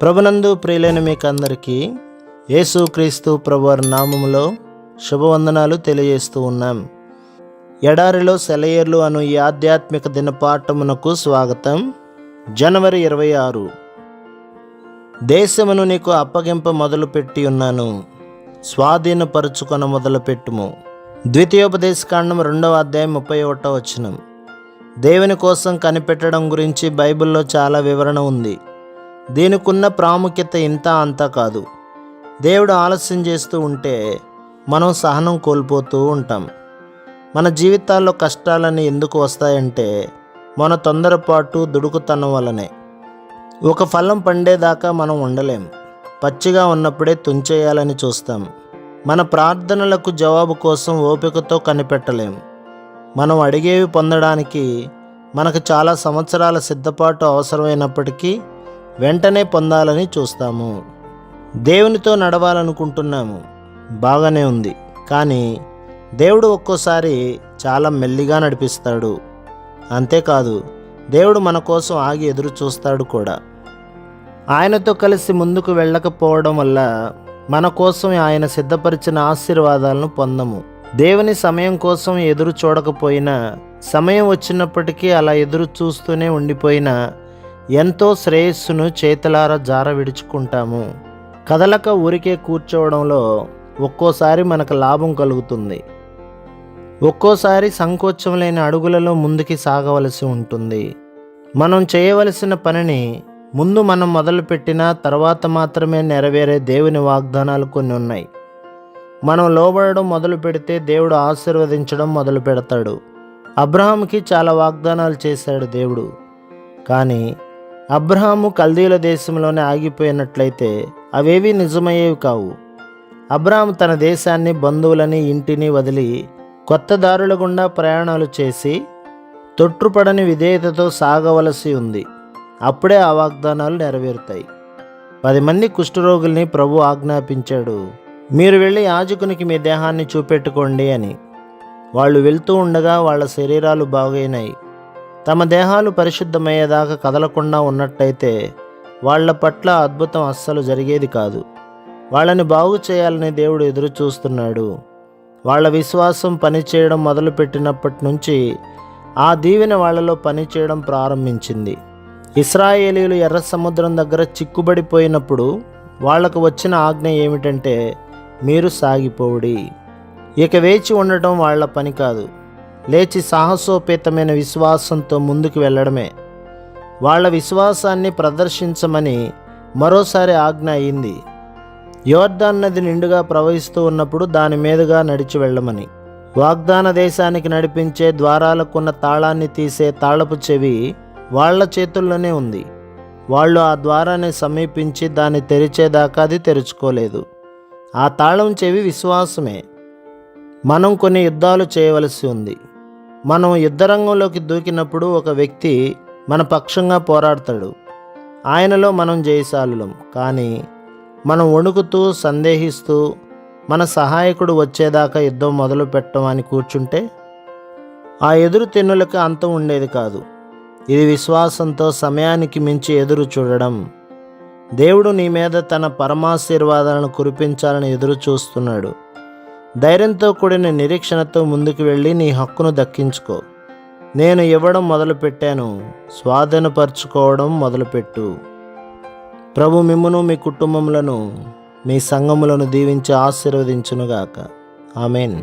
ప్రభునందు ప్రియులైన మీకందరికీ యేసుక్రీస్తు ప్రభువారి నామములో శుభవందనాలు తెలియజేస్తూ ఉన్నాం. ఎడారిలో సెలయేర్లు అను ఈ ఆధ్యాత్మిక దినపాఠమునకు స్వాగతం. జనవరి 26. దేశమును నీకు అప్పగింప మొదలుపెట్టి ఉన్నాను, స్వాధీనపరుచుకొన మొదలుపెట్టుము. ద్వితీయోపదేశకాండం 2వ అధ్యాయం 31వ వచనం. దేవుని కోసం కనిపెట్టడం గురించి బైబిల్లో చాలా వివరణ ఉంది. దీనికున్న ప్రాముఖ్యత ఇంత అంతా కాదు. దేవుడు ఆలస్యం చేస్తూ ఉంటే మనం సహనం కోల్పోతూ ఉంటాం. మన జీవితాల్లో కష్టాలని ఎందుకు వస్తాయంటే మన తొందరపాటు, దుడుకుతనం వల్లనే. ఒక ఫలం పండేదాకా మనం ఉండలేం. పచ్చిగా ఉన్నప్పుడే తుంచేయాలని చూస్తాం. మన ప్రార్థనలకు జవాబు కోసం ఓపికతో కనిపెట్టలేం. మనం అడిగేవి పొందడానికి మనకు చాలా సంవత్సరాల సిద్ధపాటు అవసరమైనప్పటికీ వెంటనే పొందాలని చూస్తాము. దేవునితో నడవాలనుకుంటున్నాము, బాగానే ఉంది. కానీ దేవుడు ఒక్కోసారి చాలా మెల్లిగా నడిపిస్తాడు. అంతేకాదు, దేవుడు మన కోసం ఆగి ఎదురు చూస్తాడు కూడా. ఆయనతో కలిసి ముందుకు వెళ్ళకపోవడం వల్ల మన కోసం ఆయన సిద్ధపరిచిన ఆశీర్వాదాలను పొందము. దేవుని సమయం కోసం ఎదురు చూడకపోయినా, సమయం వచ్చినప్పటికీ అలా ఎదురు చూస్తూనే ఉండిపోయినా ఎంతో శ్రేయస్సును చేతులారా జార విడుచుకుంటాము. కదలక ఊరికే కూర్చోవడంలో ఒక్కోసారి మనకు లాభం కలుగుతుంది. ఒక్కోసారి సంకోచం లేని అడుగులలో ముందుకి సాగవలసి ఉంటుంది. మనం చేయవలసిన పనిని ముందు మనం మొదలుపెట్టిన తర్వాత మాత్రమే నెరవేరే దేవుని వాగ్దానాలు కొన్ని ఉన్నాయి. మనం లోబడడం మొదలు పెడితే దేవుడు ఆశీర్వదించడం మొదలు పెడతాడు. అబ్రహాముకి చాలా వాగ్దానాలు చేశాడు దేవుడు. కానీ అబ్రహాము కల్దీల దేశంలోనే ఆగిపోయినట్లయితే అవేవీ నిజమయ్యేవి కావు. అబ్రహాము తన దేశాన్ని, బంధువులని, ఇంటిని వదిలి కొత్త దారుల గుండా ప్రయాణాలు చేసి తొట్టుపడని విధేయతతో సాగవలసి ఉంది. అప్పుడే ఆ వాగ్దానాలు నెరవేరుతాయి. 10 మంది కుష్ఠరోగుల్ని ప్రభు ఆజ్ఞాపించాడు, మీరు వెళ్ళి యాజకునికి మీ దేహాన్ని చూపెట్టుకోండి అని. వాళ్ళు వెళ్తూ ఉండగా వాళ్ళ శరీరాలు బాగైనాయి. తమ దేహాలు పరిశుద్ధమయ్యేదాకా కదలకుండా ఉన్నట్టయితే వాళ్ళ పట్ల అద్భుతం అస్సలు జరిగేది కాదు. వాళ్ళని బాగు చేయాలని దేవుడు ఎదురు చూస్తున్నాడు. వాళ్ళ విశ్వాసం పనిచేయడం మొదలుపెట్టినప్పటి నుంచి ఆ దీవెన వాళ్ళలో పనిచేయడం ప్రారంభించింది. ఇశ్రాయేలీయులు ఎర్ర సముద్రం దగ్గర చిక్కుబడిపోయినప్పుడు వాళ్లకు వచ్చిన ఆజ్ఞ ఏమిటంటే, మీరు సాగిపోవుడి. ఇక వేచి ఉండటం వాళ్ల పని కాదు, లేచి సాహసోపేతమైన విశ్వాసంతో ముందుకు వెళ్ళడమే. వాళ్ళ విశ్వాసాన్ని ప్రదర్శించమని మరోసారి ఆజ్ఞ అయింది. యోర్దాను నది నిండుగా ప్రవహిస్తూ ఉన్నప్పుడు దాని మీదుగా నడిచి వెళ్ళమని. వాగ్దాన దేశానికి నడిపించే ద్వారాలకున్న తాళాన్ని తీసే తాళపు చెవి వాళ్ళ చేతుల్లోనే ఉంది. వాళ్ళు ఆ ద్వారాన్ని సమీపించి దాన్ని తెరిచేదాకా అది తెరుచుకోలేదు. ఆ తాళం చెవి విశ్వాసమే. మనం కొన్ని యుద్ధాలు చేయవలసి ఉంది. మనం యుద్ధరంగంలోకి దూకినప్పుడు ఒక వ్యక్తి మన పక్షంగా పోరాడతాడు. ఆయనలో మనం జయశాలులం. కానీ మనం వణుకుతూ, సందేహిస్తూ మన సహాయకుడు వచ్చేదాకా యుద్ధం మొదలు పెట్టమని కూర్చుంటే ఆ ఎదురు తెన్నులకు అంతం ఉండేది కాదు. ఇది విశ్వాసంతో సమయానికి మించి ఎదురు చూడడం. దేవుడు నీ మీద తన పరమాశీర్వాదాలను కురిపించాలని ఎదురు చూస్తున్నాడు. ధైర్యంతో కూడిన నిరీక్షణతో ముందుకు వెళ్ళి నీ హక్కును దక్కించుకో. నేను ఇవ్వడం మొదలుపెట్టాను, స్వాధీనపరచుకోవడం మొదలుపెట్టు. ప్రభు మిమ్మును, మీ కుటుంబములను, మీ సంఘములను దీవించి ఆశీర్వదించునుగాక. ఆమేన్.